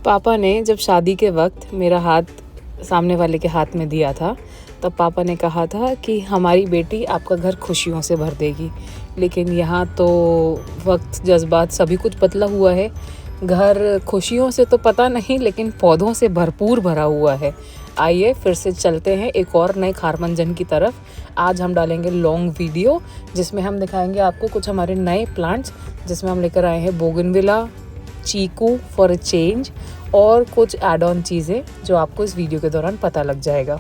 पापा ने जब शादी के वक्त मेरा हाथ सामने वाले के हाथ में दिया था, तब पापा ने कहा था कि हमारी बेटी आपका घर खुशियों से भर देगी। लेकिन यहाँ तो वक्त जज्बात सभी कुछ बदला हुआ है। घर खुशियों से तो पता नहीं, लेकिन पौधों से भरपूर भरा हुआ है। आइए फिर से चलते हैं एक और नए खारमंजन की तरफ। आज हम डालेंगे लॉन्ग वीडियो जिसमें हम दिखाएंगे आपको कुछ हमारे नए प्लांट्स, जिसमें हम लेकर आए हैं bougainvillea, chikoo for a change और कुछ एड ऑन चीज़ें जो आपको इस वीडियो के दौरान पता लग जाएगा।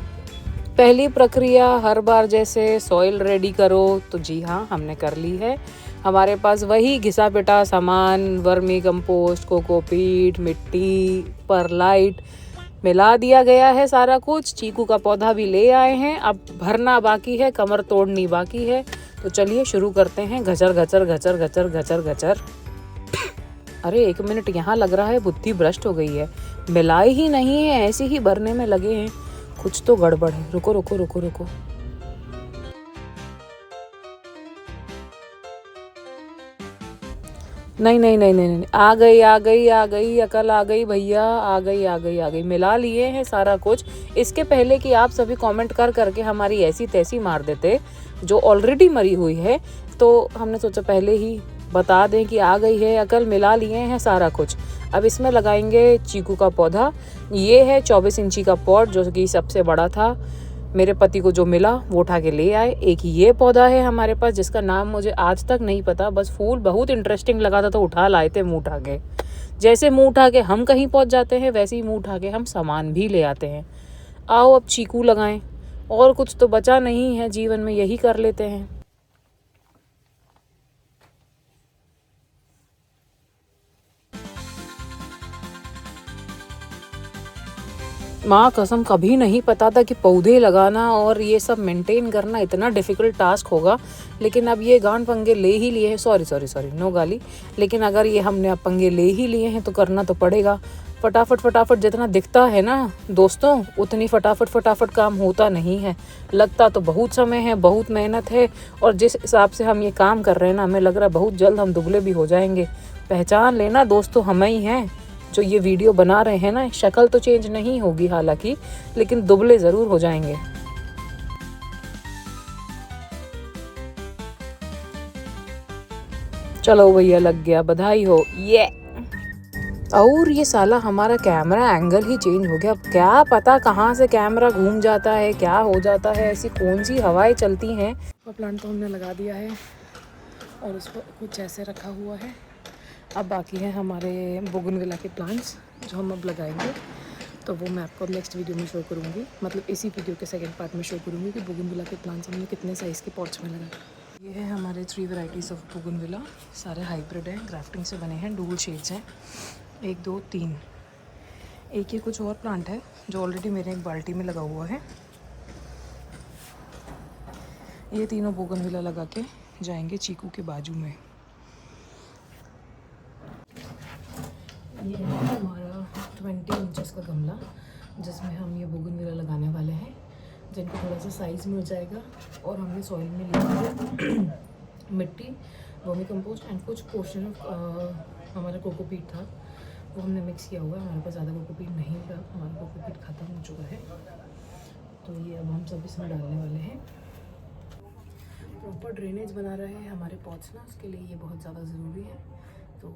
पहली प्रक्रिया हर बार जैसे सॉइल रेडी करो, तो जी हाँ, हमने कर ली है। हमारे पास वही घिसा पिटा सामान, वर्मी कंपोस्ट, कोकोपीट, मिट्टी, परलाइट मिला दिया गया है सारा कुछ। चीकू का पौधा भी ले आए हैं, अब भरना बाकी है, कमर तोड़नी बाकी है। तो चलिए शुरू करते हैं। घचर घचर घचर घचर घचर घचर। अरे 1 मिनट, यहाँ लग रहा है बुद्धि भ्रष्ट हो गई है। मिलाई ही नहीं है, ऐसे ही भरने में लगे हैं। कुछ तो गड़बड़ है। रुको रुको रुको रुको। नहीं नहीं नहीं नहीं नहीं, आ गई आ गई आ गई, अकल आ गई भैया, आ गई आ गई आ गई। मिला लिए हैं सारा कुछ। इसके पहले कि आप सभी कमेंट कर करके हमारी ऐसी तैसी मार देते जो ऑलरेडी मरी हुई है, तो हमने सोचा पहले ही बता दें कि आ गई है अकल। मिला लिए हैं सारा कुछ। अब इसमें लगाएंगे चीकू का पौधा। ये है 24 इंची का पॉट, जो कि सबसे बड़ा था। मेरे पति को जो मिला वो उठा के ले आए। एक ये पौधा है हमारे पास जिसका नाम मुझे आज तक नहीं पता, बस फूल बहुत इंटरेस्टिंग लगा था तो उठा लाए थे मुँह उठा के। जैसे मुँह उठा के हम कहीं पहुंच जाते हैं, वैसे ही मुँह उठा के हम सामान भी ले आते हैं। आओ अब चीकू लगाएं, और कुछ तो बचा नहीं है जीवन में, यही कर लेते हैं। माँ कसम, कभी नहीं पता था कि पौधे लगाना और ये सब मेंटेन करना इतना डिफ़िकल्ट टास्क होगा। लेकिन अब ये गांड पंगे ले ही लिए हैं। सॉरी सॉरी सॉरी, नो गाली। लेकिन अगर ये हमने अब पंगे ले ही लिए हैं तो करना तो पड़ेगा। फटाफट फटाफट जितना दिखता है ना दोस्तों, उतनी फटाफट फटाफट काम होता नहीं है। लगता तो बहुत समय है, बहुत मेहनत है, और जिस हिसाब से हम ये काम कर रहे हैं ना, हमें लग रहा है बहुत जल्द हम दुबले भी हो जाएंगे। पहचान लेना दोस्तों, हम ही हैं जो ये वीडियो बना रहे हैं ना। शक्ल तो चेंज नहीं होगी हालांकि, लेकिन दुबले ज़रूर हो जाएंगे। चलो भैया, लग गया, बधाई हो। ये और ये साला हमारा कैमरा एंगल ही चेंज हो गया। अब क्या पता कहाँ से कैमरा घूम जाता है, क्या हो जाता है, ऐसी कौन सी हवाएं चलती हैं। प्लांट तो हमने लगा दिया है और उसको कुछ ऐसे रखा हुआ है। अब बाकी है हमारे बोगनविला के प्लांट्स जो हम अब लगाएंगे, तो वो मैं आपको नेक्स्ट वीडियो में शो करूँगी। मतलब इसी वीडियो के सेकंड पार्ट में शो करूँगी कि बोगनविला के प्लांट्स हमने कितने साइज़ के पॉट्स में लगाए। ये है हमारे 3 वैरायटीज़ ऑफ बोगनविला। सारे हाइब्रिड हैं, ग्राफ्टिंग से बने हैं, डुअल शेड्स हैं, 1 2 3। एक ये कुछ और प्लांट है जो ऑलरेडी मेरे एक बाल्टी में लगा हुआ है। ये तीनों बोगनविला लगा के जाएंगे चीकू के बाजू में। ये है हमारा 20 इंचेस का गमला जिसमें हम ये बोगनविला लगाने वाले हैं, जिनको थोड़ा सा साइज़ मिल जाएगा। और हमने सॉइल में लिया है मिट्टी, वर्मी कंपोस्ट एंड कुछ पोर्शन ऑफ हमारा कोकोपीट था, वो हमने मिक्स किया हुआ है। हमारे पास ज़्यादा कोकोपीट नहीं था, हमारा कोकोपीट ख़त्म हो चुका है, तो ये अब हम सब इसमें डालने वाले हैं। प्रॉपर ड्रेनेज बना रहे हैं हमारे पॉट्स ना, उसके लिए ये बहुत ज़्यादा ज़रूरी है। तो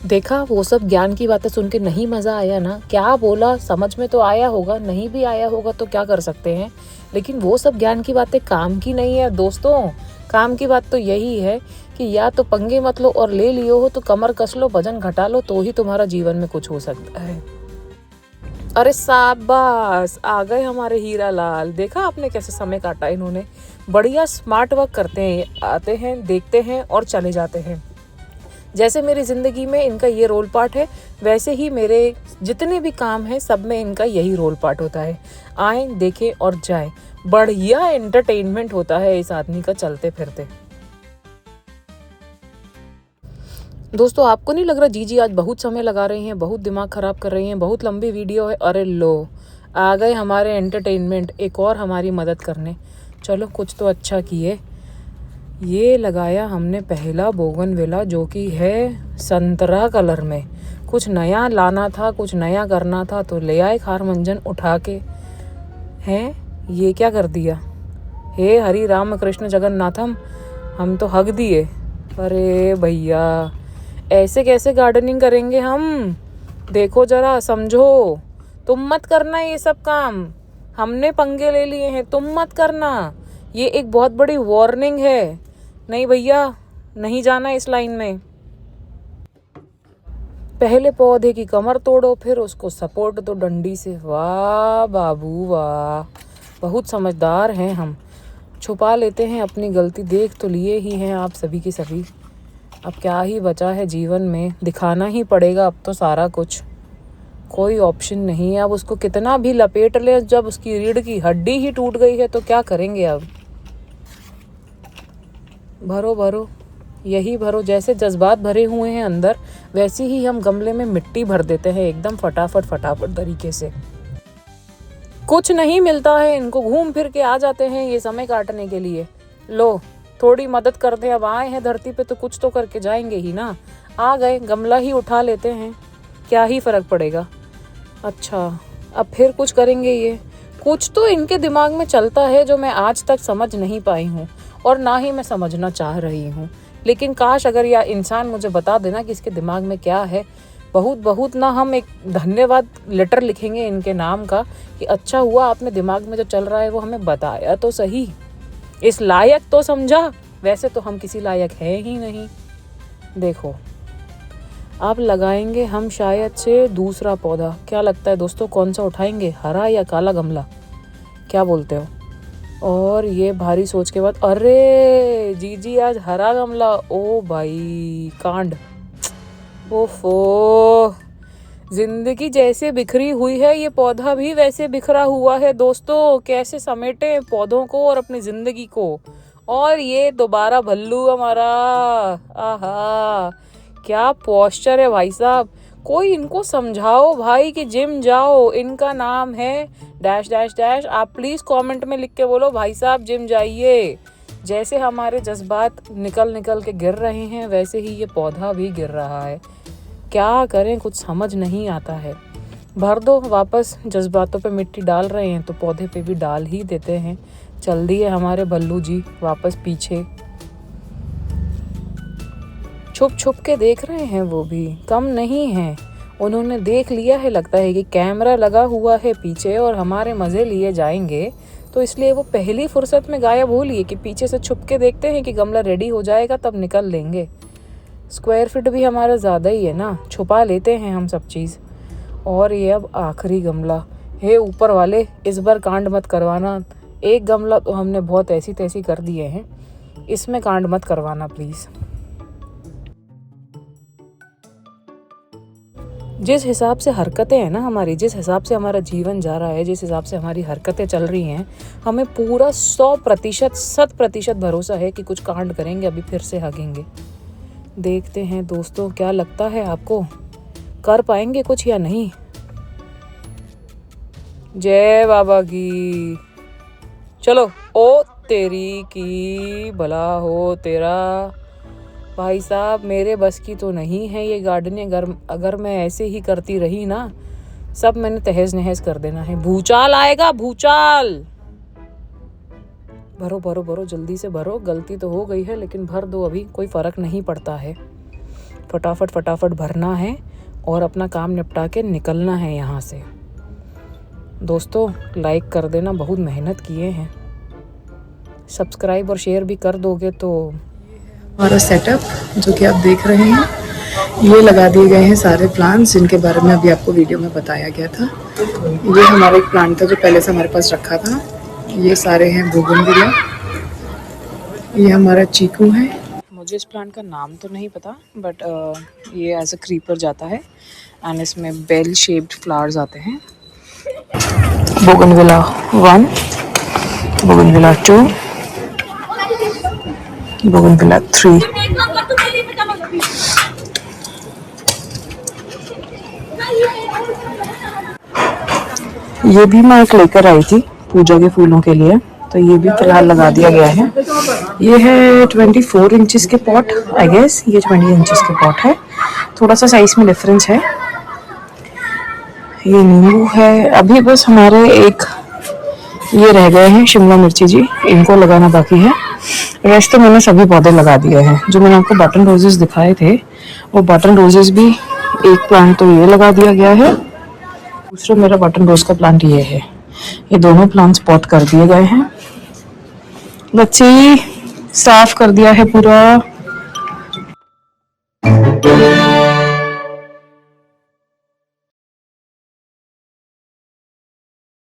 देखा, वो सब ज्ञान की बातें सुन के नहीं मज़ा आया ना। क्या बोला समझ में तो आया होगा, नहीं भी आया होगा तो क्या कर सकते हैं। लेकिन वो सब ज्ञान की बातें काम की नहीं है दोस्तों। काम की बात तो यही है कि या तो पंगे मत लो, और ले लियो हो तो कमर कस लो, वजन घटा लो, तो ही तुम्हारा जीवन में कुछ हो सकता है। अरे शाबाश, आ गए हमारे हीरा लाल। देखा आपने कैसे समय काटा इन्होंने। बढ़िया स्मार्ट वर्क करते हैं, आते हैं, देखते हैं और चले जाते हैं। जैसे मेरी ज़िंदगी में इनका ये रोल पार्ट है, वैसे ही मेरे जितने भी काम हैं सब में इनका यही रोल पार्ट होता है। आएँ, देखें और जाएं। बढ़िया एंटरटेनमेंट होता है इस आदमी का चलते फिरते। दोस्तों, आपको नहीं लग रहा जी आज बहुत समय लगा रही हैं, बहुत दिमाग ख़राब कर रही हैं, बहुत लंबी वीडियो है। अरे लो, आ गए हमारे एंटरटेनमेंट, एक और हमारी मदद करने। चलो कुछ तो अच्छा किए। ये लगाया हमने पहला बोगनविला, जो कि है संतरा कलर में। कुछ नया लाना था, कुछ नया करना था तो ले आए खार मंजन उठा के। हैं ये क्या कर दिया? हे हरि राम कृष्ण जगन्नाथम, हम तो हक दिए। अरे भैया ऐसे कैसे गार्डनिंग करेंगे हम? देखो जरा, समझो। तुम मत करना ये सब काम, हमने पंगे ले लिए हैं, तुम मत करना। ये एक बहुत बड़ी वार्निंग है। नहीं भैया, नहीं जाना इस लाइन में। पहले पौधे की कमर तोड़ो, फिर उसको सपोर्ट दो डंडी से। वाह बाबू वाह, बहुत समझदार हैं हम। छुपा लेते हैं अपनी गलती, देख तो लिए ही हैं आप सभी की सभी। अब क्या ही बचा है जीवन में, दिखाना ही पड़ेगा अब तो सारा कुछ, कोई ऑप्शन नहीं है। अब उसको कितना भी लपेट ले, जब उसकी रीढ़ की हड्डी ही टूट गई है तो क्या करेंगे अब? भरो भरो, यही भरो। जैसे जज्बात भरे हुए हैं अंदर, वैसे ही हम गमले में मिट्टी भर देते हैं एकदम फटाफट फटाफट तरीके से। कुछ नहीं मिलता है इनको, घूम फिर के आ जाते हैं ये समय काटने के लिए। लो थोड़ी मदद कर दे, अब आए हैं धरती पे तो कुछ तो करके जाएंगे ही ना। आ गए, गमला ही उठा लेते हैं, क्या ही फर्क पड़ेगा। अच्छा अब फिर कुछ करेंगे ये? कुछ तो इनके दिमाग में चलता है जो मैं आज तक समझ नहीं पाई हूँ और ना ही मैं समझना चाह रही हूँ। लेकिन काश अगर यह इंसान मुझे बता देना कि इसके दिमाग में क्या है। बहुत बहुत ना हम एक धन्यवाद लेटर लिखेंगे इनके नाम का कि अच्छा हुआ आपने दिमाग में जो चल रहा है वो हमें बताया तो सही, इस लायक तो समझा। वैसे तो हम किसी लायक है ही नहीं। देखो अब लगाएंगे हम शायद से दूसरा पौधा। क्या लगता है दोस्तों, कौन सा उठाएंगे, हरा या काला गमला? क्या बोलते हो? और ये भारी सोच के बाद, अरे जी आज हरा गमला। ओ भाई कांड, ओफो, जिंदगी जैसे बिखरी हुई है ये पौधा भी वैसे बिखरा हुआ है दोस्तों। कैसे समेटे पौधों को और अपनी जिंदगी को। और ये दोबारा भल्लू हमारा, आहा क्या पोस्चर है भाई साहब। कोई इनको समझाओ भाई कि जिम जाओ। इनका नाम है डैश डैश डैश। आप प्लीज़ कमेंट में लिख के बोलो भाई साहब जिम जाइए। जैसे हमारे जज्बात निकल निकल के गिर रहे हैं वैसे ही ये पौधा भी गिर रहा है। क्या करें, कुछ समझ नहीं आता है। भर दो वापस, जज्बातों पे मिट्टी डाल रहे हैं तो पौधे पे भी डाल ही देते हैं। चल दिए हमारे भल्लू जी वापस पीछे। छुप छुप के देख रहे हैं, वो भी कम नहीं हैं। उन्होंने देख लिया है लगता है कि कैमरा लगा हुआ है पीछे और हमारे मज़े लिए जाएंगे, तो इसलिए वो पहली फुर्सत में गायब हो लिए कि पीछे से छुप के देखते हैं कि गमला रेडी हो जाएगा तब निकल लेंगे। स्क्वायर फीट भी हमारा ज़्यादा ही है ना, छुपा लेते हैं हम सब चीज़। और ये अब आखिरी गमला। हे ऊपर वाले, इस बार कांड मत करवाना। एक गमला तो हमने बहुत ऐसी तैसी कर दिए हैं, इसमें कांड मत करवाना प्लीज़। जिस हिसाब से हरकतें हैं ना हमारी, जिस हिसाब से हमारा जीवन जा रहा है, जिस हिसाब से हमारी हरकतें चल रही हैं, हमें पूरा 100% भरोसा है कि कुछ कांड करेंगे, अभी फिर से हगेंगे। देखते हैं दोस्तों, क्या लगता है आपको, कर पाएंगे कुछ या नहीं? जय बाबा की। चलो, ओ तेरी की भला हो तेरा। भाई साहब मेरे बस की तो नहीं है ये गार्डनिंग। अगर मैं ऐसे ही करती रही ना, सब मैंने तहस नहस कर देना है। भूचाल आएगा, भूचाल। भरो भरो भरो, जल्दी से भरो। गलती तो हो गई है लेकिन भर दो, अभी कोई फ़र्क नहीं पड़ता है। फटाफट फटाफट भरना है और अपना काम निपटा के निकलना है यहाँ से। दोस्तों लाइक कर देना, बहुत मेहनत किए हैं। सब्सक्राइब और शेयर भी कर दोगे तो। हमारा सेटअप जो कि आप देख रहे हैं, ये लगा दिए गए हैं सारे प्लांट्स जिनके बारे में अभी आपको वीडियो में बताया गया था। ये हमारा एक प्लांट था जो पहले से हमारे पास रखा था। ये सारे हैं बोगनविला। ये हमारा चीकू है। मुझे इस प्लांट का नाम तो नहीं पता, बट ये एज अ क्रीपर जाता है एंड इसमें बेल शेप्ड फ्लावर्स आते हैं। Bougainvillea 1, bougainvillea 2, bougainvillea 3। ये भी मैं एक लेकर आई थी पूजा के फूलों के लिए, तो ये भी फिलहाल लगा दिया गया है। ये है 24 इंचेस के पॉट, आई गेस ये 20 इंचेस के पॉट है। थोड़ा सा साइज में डिफरेंस है। ये नींबू है। अभी बस हमारे एक ये रह गए हैं शिमला मिर्ची जी, इनको लगाना बाकी है। रेस्ट तो मैंने सभी पौधे लगा दिए हैं। जो मैंने आपको बटन रोजेस दिखाए थे वो बटन रोजेस भी, एक प्लांट तो ये लगा दिया गया है, दूसरा मेरा बटन रोज का प्लांट ये है। ये दोनों प्लांट्स पॉट कर दिए गए हैं। बच्चे साफ कर दिया है पूरा।